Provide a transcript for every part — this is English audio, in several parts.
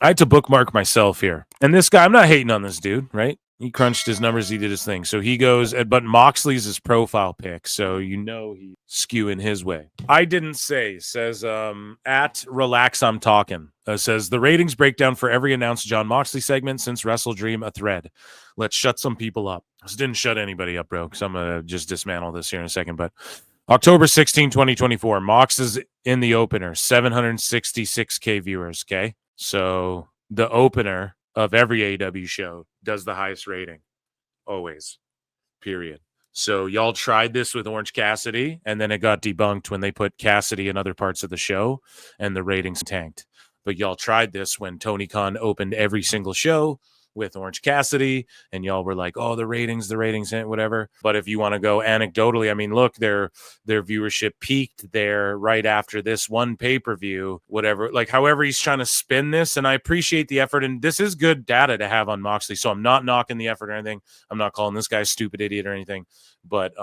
I had to bookmark myself here. And this guy, I'm not hating on this dude, right? He crunched his numbers. He did his thing. So he goes, but Moxley's his profile pick. So he's skewing his way. I didn't say, says at Relax I'm Talking. Says the ratings breakdown for every announced Jon Moxley segment since Wrestle Dream a thread. Let's shut some people up. This didn't shut anybody up, bro, because I'm going to just dismantle this here in a second. But October 16, 2024, Mox is in the opener, 766K viewers, okay? So the opener of every AEW show does the highest rating, always, period. So y'all tried this with Orange Cassidy, and then it got debunked when they put Cassidy in other parts of the show, and the ratings tanked. But y'all tried this when Tony Khan opened every single show with Orange Cassidy, and y'all were like, oh, the ratings, whatever. But if you want to go anecdotally, I mean, look, their viewership peaked there right after this one pay-per-view, whatever, like however he's trying to spin this. And I appreciate the effort, and this is good data to have on Moxley. So I'm not knocking the effort or anything. I'm not calling this guy a stupid idiot or anything. But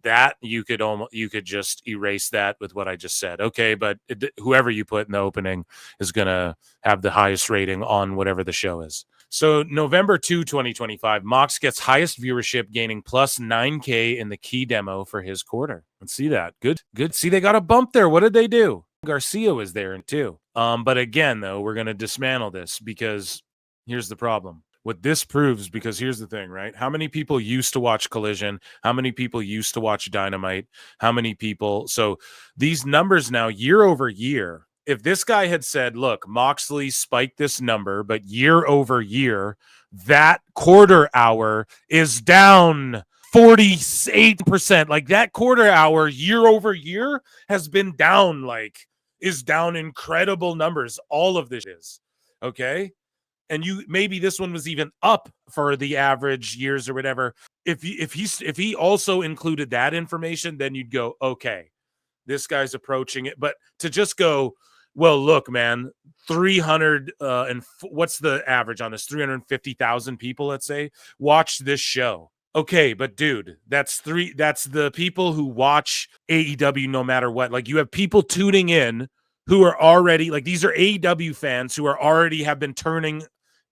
that you could just erase that with what I just said. Okay, but whoever you put in the opening is gonna have the highest rating on whatever the show is. So November 2, 2025, Mox gets highest viewership, gaining plus 9K in the key demo for his quarter. Let's see that. Good. See, they got a bump there. What did they do? Garcia was there too. But again, though, we're going to dismantle this because here's the problem. What this proves, because here's the thing, right? How many people used to watch Collision? How many people used to watch Dynamite? How many people? So these numbers now, year over year, if this guy had said, look, Moxley spiked this number, but year over year, that quarter hour is down 48%. Like that quarter hour year over year has been down, is down incredible numbers. All of this is, okay? And maybe this one was even up for the average years or whatever. If he also included that information, then you'd go, okay, this guy's approaching it. But to just go, well, look, man, 300 and what's the average on this? 350,000 people, let's say, watch this show. Okay, but dude, that's the people who watch AEW no matter what. Like, you have people tuning in who are already, like, these are AEW fans who have been turning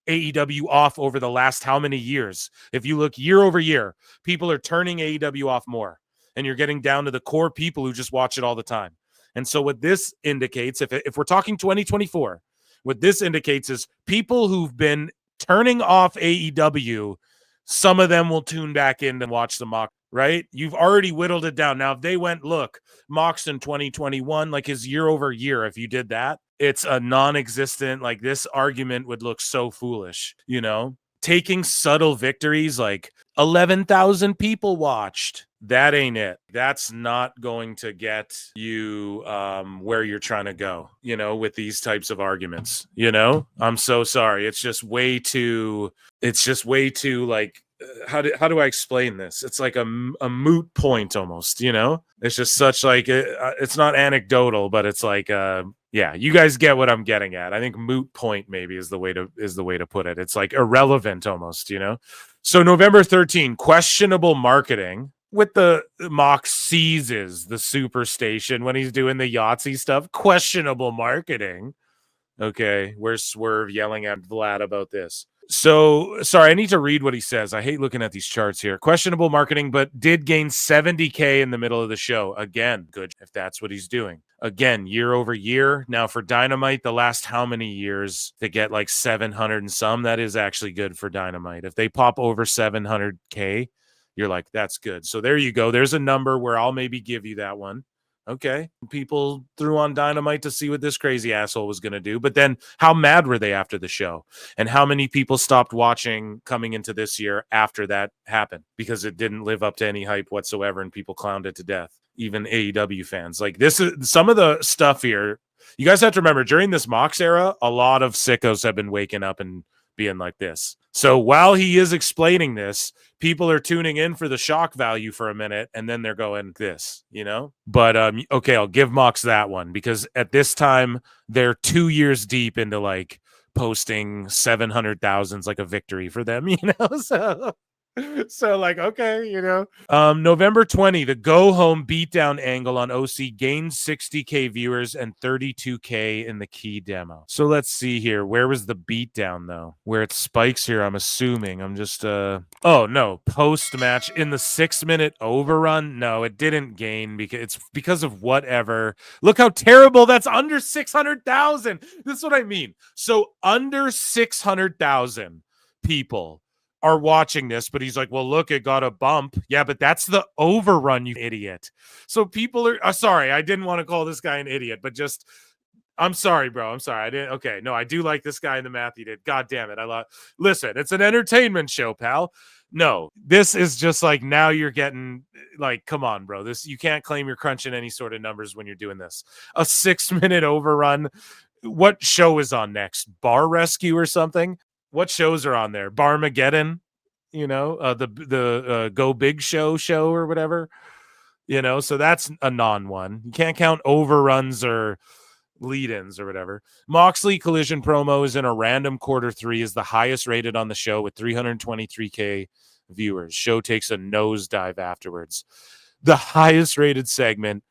AEW off over the last how many years? If you look year over year, people are turning AEW off more, and you're getting down to the core people who just watch it all the time. And so what this indicates, if we're talking 2024, what this indicates is people who've been turning off AEW, some of them will tune back in and watch the Mox, right? You've already whittled it down. Now, if they went, look, Mox in 2021, like his year over year, if you did that, it's a non-existent, like this argument would look so foolish, you know? Taking subtle victories like 11,000 people watched. That ain't it. That's not going to get you where you're trying to go, you know, with these types of arguments, you know? I'm so sorry. It's just way too like, how do I explain this? It's like a moot point almost, you know? It's just such like, it's not anecdotal, but it's like, yeah, you guys get what I'm getting at. I think moot point maybe is the way to put it. It's like irrelevant almost, you know? So November 13, questionable marketing with the Mox seizes the Superstation when he's doing the Yahtzee stuff. Questionable marketing. Okay, where's Swerve yelling at Vlad about this? So, sorry, I need to read what he says. I hate looking at these charts here. Questionable marketing, but did gain 70K in the middle of the show. Again, good if that's what he's doing. Again, year over year. Now, for Dynamite, the last how many years to get like 700 and some, that is actually good for Dynamite. If they pop over 700K, you're like, that's good. So there you go. There's a number where I'll maybe give you that one. Okay. People threw on Dynamite to see what this crazy asshole was going to do. But then how mad were they after the show? And how many people stopped watching coming into this year after that happened? Because it didn't live up to any hype whatsoever and people clowned it to death. Even AEW fans. Like, this is some of the stuff here. You guys have to remember, during this Mox era, a lot of sickos have been waking up and being like this. So while he is explaining this, people are tuning in for the shock value for a minute, and then they're going this, you know? But, okay, I'll give Mox that one, because at this time, they're 2 years deep into, like, posting 700,000's like a victory for them, you know? So So like, okay, November 20, the go home beatdown angle on OC gained 60K viewers and 32K in the key demo. So let's see here. Where was the beatdown though? Where it spikes here, I'm assuming. I'm just oh no, post match in the 6-minute overrun. No, it didn't gain because it's because of whatever. Look how terrible that's under 600,000. This is what I mean. So under 600,000 people are watching this, but he's like, well, look, it got a bump. Yeah, but that's the overrun, you idiot. So people are sorry, I didn't want to call this guy an idiot, but just I'm sorry, bro. I'm sorry. I didn't. Okay, no, I do like this guy in the math he did. God damn it. Listen, it's an entertainment show, pal. No, this is just like now you're getting like, come on, bro. This you can't claim you're crunching any sort of numbers when you're doing this. A 6-minute overrun. What show is on next? Bar Rescue or something? What shows are on there? Barmageddon, the Go Big show or whatever, so that's a non-one. You can't count overruns or lead-ins or whatever. Moxley Collision promo is in a random quarter 3 is the highest rated on the show with 323K viewers. Show takes a nosedive afterwards. The highest rated segment,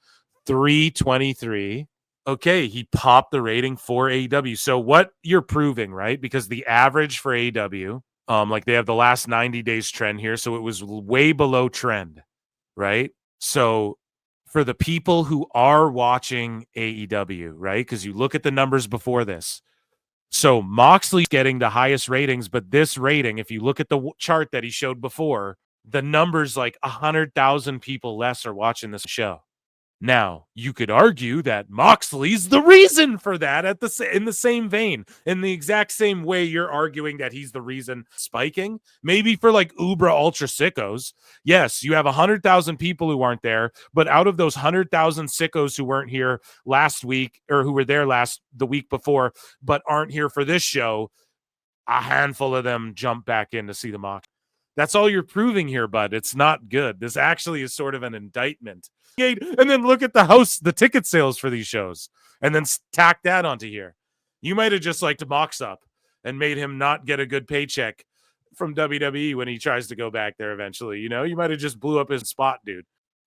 323. Okay, he popped the rating for AEW. So what you're proving, right? Because the average for AEW, like they have the last 90 days trend here, so it was way below trend, right? So for the people who are watching AEW, right? Because you look at the numbers before this. So Moxley's getting the highest ratings, but this rating, if you look at the chart that he showed before, the numbers like 100,000 people less are watching this show. Now, you could argue that Moxley's the reason for that in the same vein, in the exact same way you're arguing that he's the reason spiking. Maybe for like Uber Ultra Sickos, yes, you have 100,000 people who aren't there, but out of those 100,000 sickos who weren't here last week or who were there the week before, but aren't here for this show, a handful of them jump back in to see the Mox. That's all you're proving here, bud. It's not good. This actually is sort of an indictment. And then look at the ticket sales for these shows, and then tack that onto here. You might have just liked to Mox up and made him not get a good paycheck from WWE when he tries to go back there eventually. You might have just blew up his spot, dude.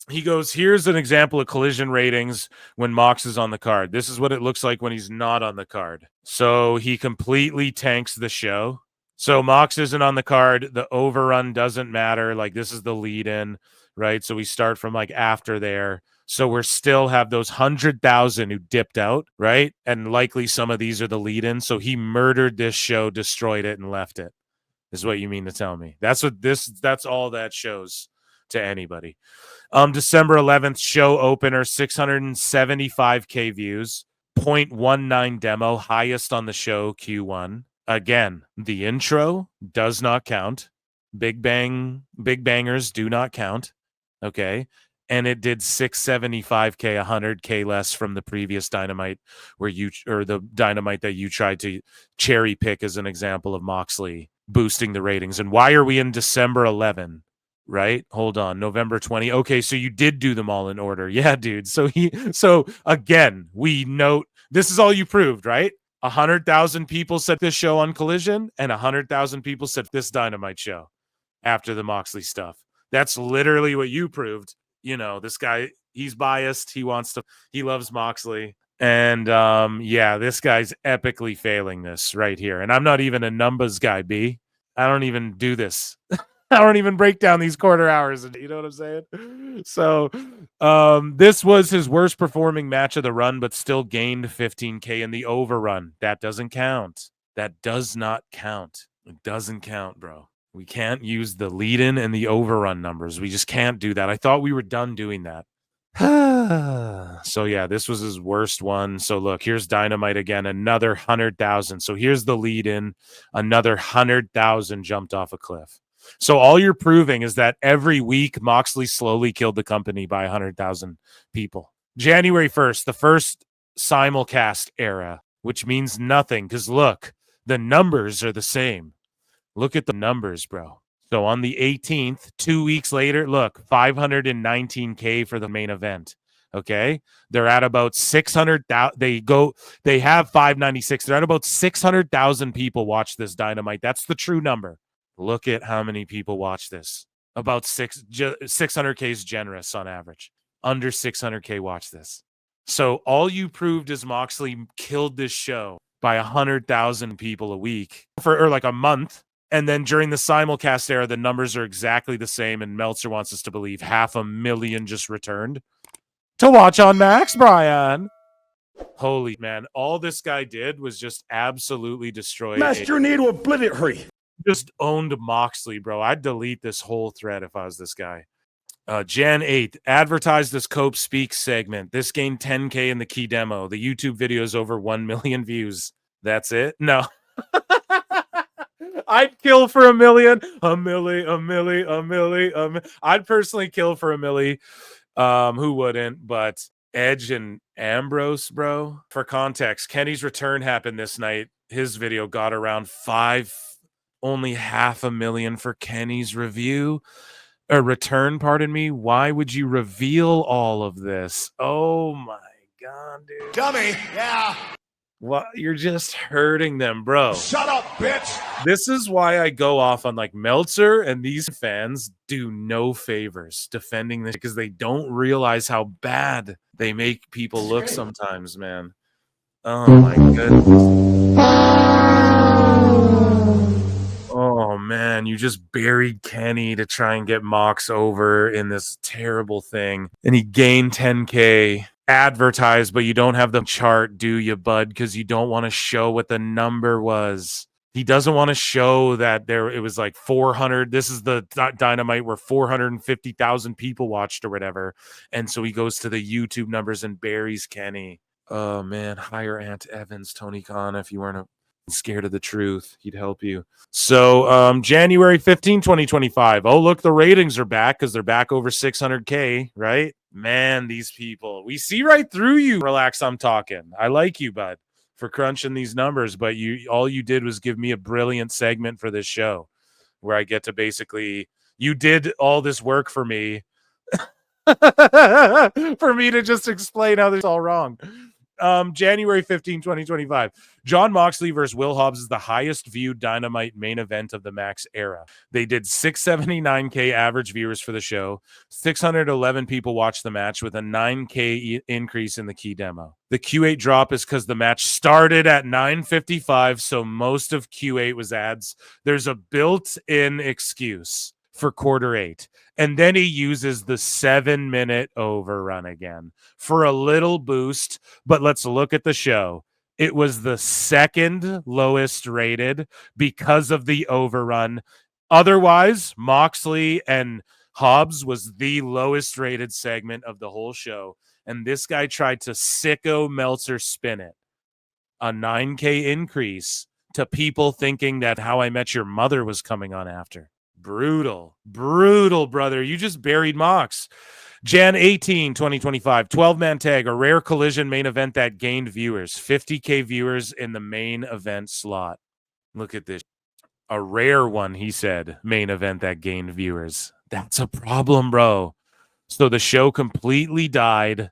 He goes, here's an example of collision ratings when Mox is on the card. This is what it looks like when he's not on the card. So he completely tanks the show. So Mox isn't on the card. The overrun doesn't matter. Like this is the lead in, right? So we start from like after there. So we're still have those 100,000 who dipped out, right? And likely some of these are the lead in. So he murdered this show, destroyed it, and left it. Is what you mean to tell me. That's all that shows to anybody. December 11th show opener, 675K views, 0.19 demo, highest on the show Q1. Again, the intro does not count. Big bangers do not count. Okay. And it did 675K, 100K less from the previous Dynamite the Dynamite that you tried to cherry pick as an example of Moxley boosting the ratings. And why are we in December 11? Right? Hold on. November 20. Okay, so you did do them all in order. Yeah, dude. So again, we note this is all you proved, right? 100,000 people said this show on Collision, and 100,000 people said this Dynamite show after the Moxley stuff. That's literally what you proved. This guy, he's biased. He loves Moxley. And this guy's epically failing this right here. And I'm not even a numbers guy, B. I don't even do this. I don't even break down these quarter hours. You know what I'm saying? So this was his worst performing match of the run, but still gained 15K in the overrun. That doesn't count. That does not count. It doesn't count, bro. We can't use the lead-in and the overrun numbers. We just can't do that. I thought we were done doing that. So yeah, this was his worst one. So look, here's Dynamite again, another 100,000. So here's the lead-in, another 100,000 jumped off a cliff. So all you're proving is that every week Moxley slowly killed the company by 100,000 people. January 1st, the first simulcast era, which means nothing because look, the numbers are the same. Look at the numbers, bro. So on the 18th, 2 weeks later, look, 519K for the main event. Okay. They're at about 600,000. They have 596. They're at about 600,000 people watch this Dynamite. That's the true number. Look at how many people watch this. About 600K is generous on average. Under 600K watch this. So all you proved is Moxley killed this show by 100,000 people a week or like a month. And then during the simulcast era, the numbers are exactly the same. And Meltzer wants us to believe 500,000 just returned to watch on Max, Brian. Holy man, all this guy did was just absolutely destroy Master need to obliterate. Just owned Moxley, bro. I'd delete this whole thread if I was this guy. Jan 8th, advertised this Cope Speaks segment. This gained 10K in the key demo. The YouTube video is over 1 million views. That's it? No. I'd kill for a million. I'd personally kill for a milli. Who wouldn't? But Edge and Ambrose, bro. For context, Kenny's return happened this night. His video got around only 500,000 for Kenny's return, pardon me. Why would you reveal all of this? Oh my god, dude. Dummy, yeah. What? You're just hurting them, bro. Shut up, bitch. This is why I go off on like Meltzer, and these fans do no favors defending this because they don't realize how bad they make people look sometimes, man. Oh my goodness. Oh man, you just buried Kenny to try and get Mox over in this terrible thing. And he gained 10K advertised, but you don't have the chart, do you, bud? Because you don't want to show what the number was. He doesn't want to show that it was like 400. This is the Dynamite where 450,000 people watched or whatever. And so he goes to the YouTube numbers and buries Kenny. Oh man, hire Aunt Evans, Tony Khan, if you weren't scared of the truth. He'd help you. So January 15, 2025. Oh, look, the ratings are back because they're back over 600K, right? Man, these people. We see right through you. Relax, I'm talking. I like you, bud, for crunching these numbers, but all you did was give me a brilliant segment for this show where I get to basically, you did all this work for me for me to just explain how this is all wrong. January 15, 2025. Jon Moxley versus Will Hobbs is the highest viewed Dynamite main event of the Max era. They did 679K average viewers for the show. 611 people watched the match with a 9K increase in the key demo. The Q8 drop is because the match started at 9:55, so most of Q8 was ads. There's a built-in excuse for quarter 8. And then he uses the 7-minute overrun again for a little boost. But let's look at the show. It was the second lowest rated because of the overrun. Otherwise, Moxley and Hobbs was the lowest rated segment of the whole show. And this guy tried to sicko Meltzer spin it. A 9K increase to people thinking that How I Met Your Mother was coming on after. Brutal, brother. You just buried Mox. Jan 18, 2025, 12-man tag, a rare collision main event that gained viewers. 50K viewers in the main event slot. Look at this. A rare one, he said, main event that gained viewers. That's a problem, bro. So the show completely died,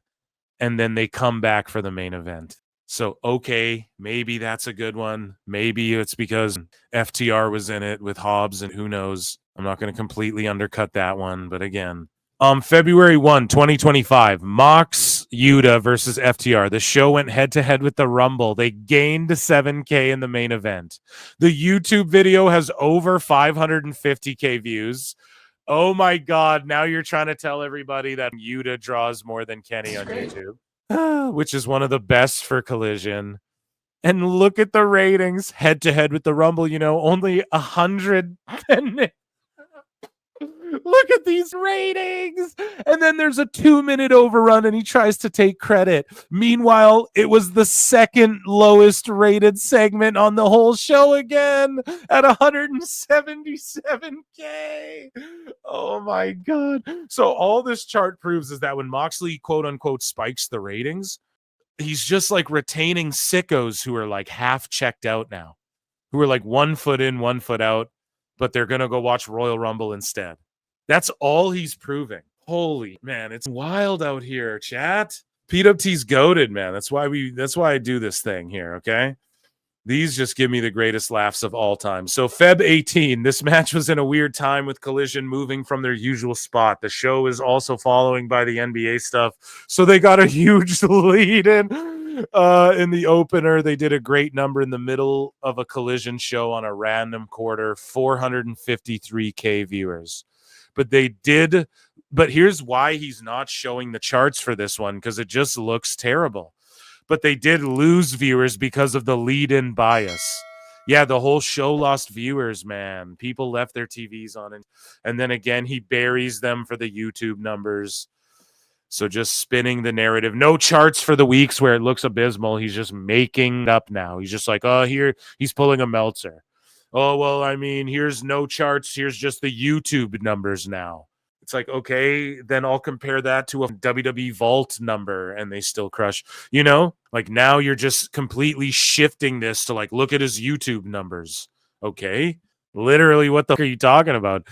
and then they come back for the main event. So, okay, maybe that's a good one. Maybe it's because FTR was in it with Hobbs, and who knows? I'm not going to completely undercut that one. But again, February 1, 2025, Mox Yuta versus FTR. The show went head-to-head with the Rumble. They gained 7K in the main event. The YouTube video has over 550K views. Oh, my God. Now you're trying to tell everybody that Yuta draws more than Kenny on YouTube. Which is one of the best for Collision. And look at the ratings head to head with the Rumble, only 100. Look at these ratings. And then there's a 2-minute overrun and he tries to take credit. Meanwhile, it was the second lowest rated segment on the whole show again at 177K. Oh my God. So all this chart proves is that when Moxley quote unquote spikes the ratings, he's just like retaining sickos who are like half checked out now, who are like 1 foot in, 1 foot out, but they're going to go watch Royal Rumble instead. That's all he's proving. Holy man, it's wild out here, chat. PWT's goated, man. That's why I do this thing here, okay? These just give me the greatest laughs of all time. So Feb 18, this match was in a weird time with Collision moving from their usual spot. The show is also following by the NBA stuff. So they got a huge lead in the opener. They did a great number in the middle of a Collision show on a random quarter, 453K viewers. But here's why he's not showing the charts for this one, because it just looks terrible. But they did lose viewers because of the lead-in bias. Yeah, the whole show lost viewers, man. People left their TVs on it. And then again, he buries them for the YouTube numbers. So just spinning the narrative. No charts for the weeks where it looks abysmal. He's just making it up now. He's just like, oh, here, he's pulling a Meltzer. Oh, well, I mean, here's no charts. Here's just the YouTube numbers now. It's like, okay, then I'll compare that to a WWE Vault number and they still crush, you know? Like now you're just completely shifting this to like, look at his YouTube numbers. Okay. Literally, what the fuck are you talking about?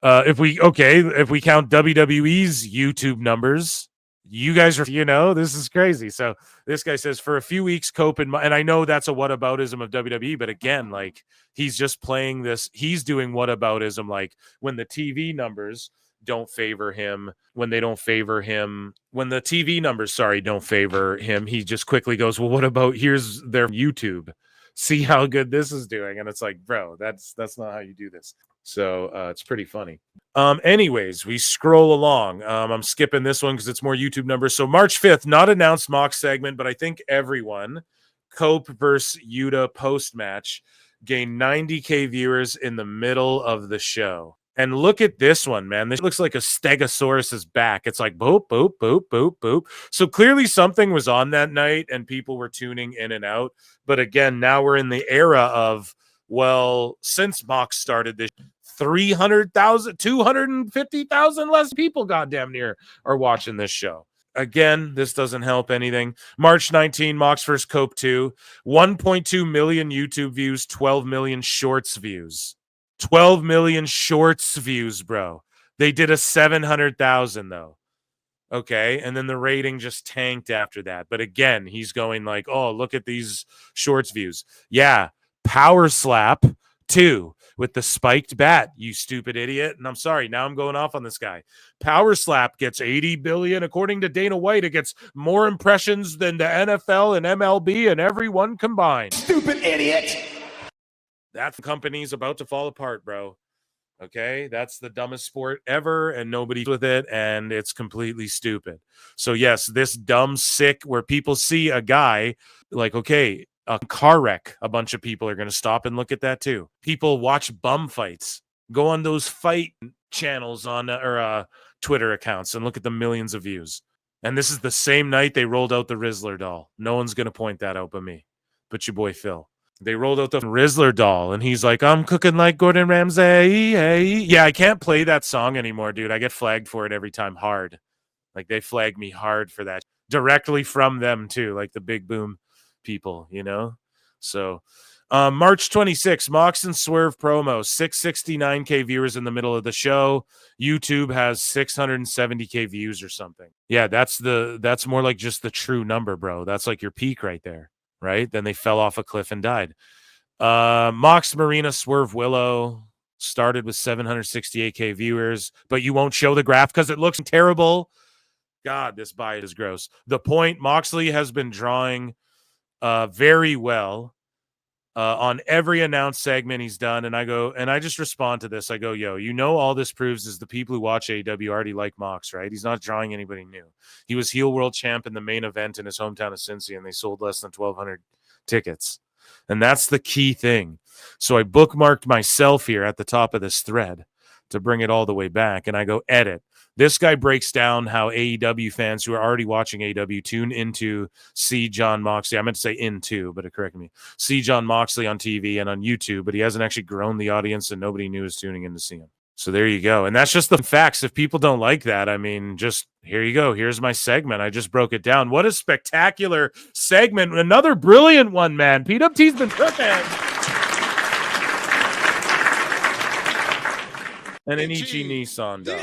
If we count WWE's YouTube numbers, you guys are, this is crazy. So this guy says for a few weeks, Cope and I know that's a whataboutism of WWE, but again, like he's just playing this. He's doing whataboutism, like when the TV numbers don't favor him, when the TV numbers, don't favor him, he just quickly goes, well, what about here's their YouTube? See how good this is doing. And it's like, bro, that's not how you do this. So it's pretty funny. Anyways, we scroll along. I'm skipping this one because it's more YouTube numbers. So March 5th, not announced Mox segment, but I think everyone, Cope versus Yuta post-match, gained 90K viewers in the middle of the show. And look at this one, man. This looks like a Stegosaurus's back. It's like boop, boop, boop, boop, boop. So clearly something was on that night and people were tuning in and out. But again, now we're in the era of, well, since Mox started this, 300,000, 250,000 less people goddamn near are watching this show. Again, this doesn't help anything. March 19, Mox vs. Cope 2, 1.2 million YouTube views, 12 million shorts views. 12 million shorts views, bro. They did a 700,000 though. Okay. And then the rating just tanked after that. But again, he's going like, oh, look at these shorts views. Yeah. Power Slap 2 with the spiked bat, you stupid idiot. And I'm sorry. Now I'm going off on this guy. Power Slap gets 80 billion. According to Dana White, it gets more impressions than the NFL and MLB and everyone combined. Stupid idiot. That company's about to fall apart, bro. Okay, that's the dumbest sport ever, and nobody's with it, and it's completely stupid. So yes, this dumb sick where people see a guy like, okay, a car wreck, a bunch of people are going to stop and look at that too. People watch bum fights, go on those fight channels on or Twitter accounts and look at the millions of views. And this is the same night they rolled out the Rizzler doll. No one's going to point that out but me, but your boy Phil. They rolled out the Rizzler doll, and he's like, I'm cooking like Gordon Ramsay. Hey. Yeah, I can't play that song anymore, dude. I get flagged for it every time hard. Like, they flag me hard for that. Directly from them, too, like the Big Boom people, So, March 26th, Mox and Swerve promo, 669K viewers in the middle of the show. YouTube has 670K views or something. Yeah, that's more like just the true number, bro. That's like your peak right there. Right? Then they fell off a cliff and died. Mox Marina Swerve Willow started with 768K viewers, but you won't show the graph because it looks terrible. God, this bias is gross. The point, Moxley has been drawing very well on every announced segment he's done. And I just respond to this. I go, yo, all this proves is the people who watch AEW already like Mox, right? He's not drawing anybody new. He was heel world champ in the main event in his hometown of Cincy, and they sold less than 1,200 tickets. And that's the key thing. So I bookmarked myself here at the top of this thread to bring it all the way back. And I go, edit. This guy breaks down how AEW fans who are already watching AEW tune into see Jon Moxley. I meant to say into, but it corrected me. See Jon Moxley on TV and on YouTube, but he hasn't actually grown the audience and nobody new is tuning in to see him. So there you go. And that's just the facts. If people don't like that, I mean, just here you go. Here's my segment. I just broke it down. What a spectacular segment. Another brilliant one, man. PWT's been cooking. And an Ichi Nissan dog.